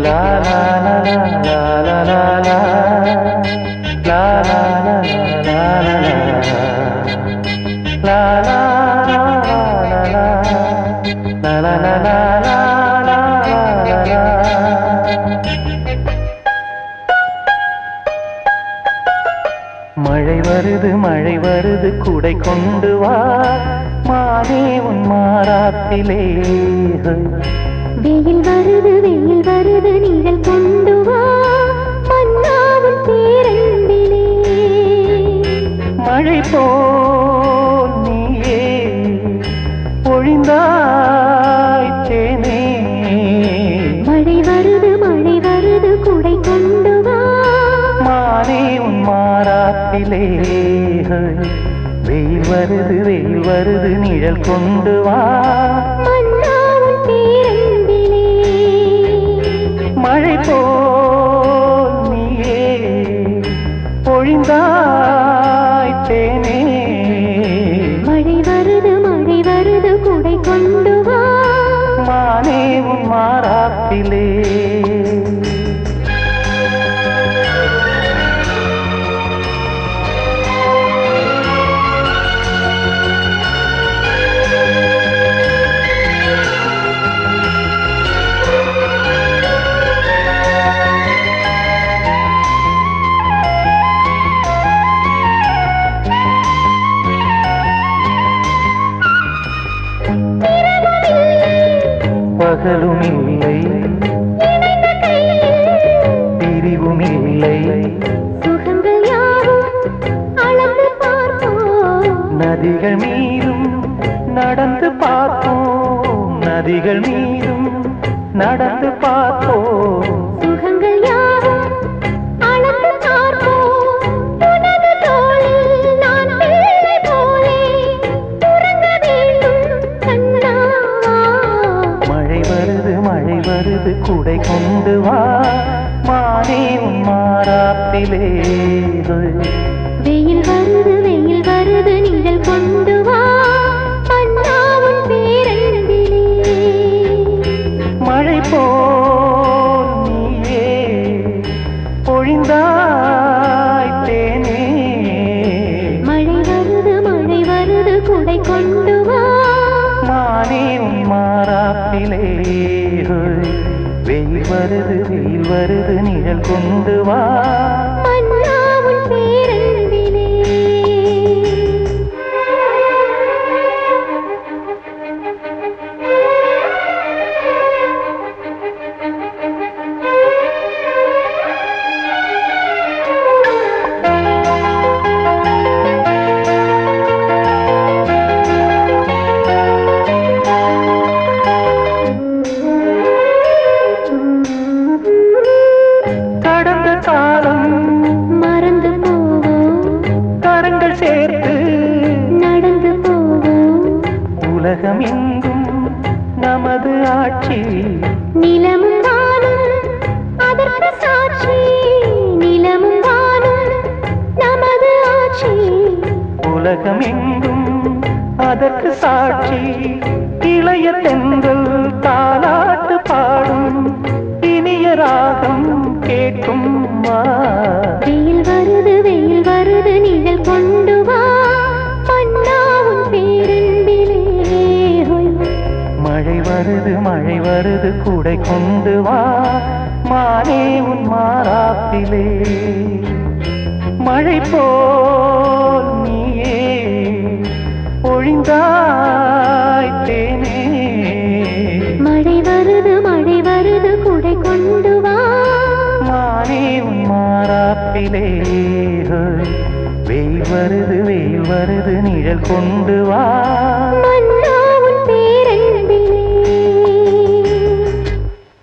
லா லா லா லா லா லா லா லா லா லா லா லா லா மழை வருது குடை கொண்டு வா மானே உன் மாறாத்திலே வெயில் வருது நீங்கள் கொண்டு வா மன்னாவின் பேரன்பிலே மழை போல் நீயே பொழிந்தாய் தேனே மழை வருது குடை கொண்டு வா மானே உன் மாறாத்திலே வெயில் வருது நிழல் கொண்டு வா மன்னாவின் பேரன்பிலே மழை போல் நீயே பொழிந்தாய் தேனே மழை வருது குடை கொண்டு வா மானே உன் மாறாத்திலே பகலும் இல்லை பிரிவும் இல்லை சுகங்கள் யாவும் அளந்து பார்ப்போம் நதிகள் மீதும் நடந்து பார்ப்போம் நதிகள் மீதும் நடந்து பார்ப்போம் சுகங்கள் யாவும் அளந்து பார்ப்போம் உனது தோளில் நான் பிள்ளை போலே உறங்க வேண்டும் கண்ணா மழை வருது குடை கொண்டு வா மானே உன் மாறாத்திலே வெயில் வருது நீங்கள் கொண்டு வா மன்னாவின் பேரன்பிலே மழை போல் நீயே பொழிந்தாய் தேனே மழை வருது குடை கொண்டு வா மானே உன் மாறாத்திலே வெயில் வருது நிழல் கொண்டு வா மன்னாவின் பேரன்பிலே கடந்த காலம் மறந்து போவோம் கரங்கள் சேர்த்து நடந்து போவோம் உலகம் எங்கும் நமது ஆட்சி நிலமும் வானும் அதற்கு சாட்சி நிலமும் வானும் நமது ஆட்சி உலகம் எங்கும் அதற்கு சாட்சி இளைய தென்றல் தாலாட்டு பாடும் இனிய ராகம் கேட்கும் வா வெயில் வருது நீங்கள் கொண்டு வா மன்னாவின் பேரன்பிலே மழை வருது குடை கொண்டு வா மானே உன் மாறாத்திலே மழை போல் நீயே பொழிந்தாய் தேனே மழை வருது குடை கொண்டு வா மானே உன் மாறாத்திலே வெயில் வருது நிழல் கொண்டு வா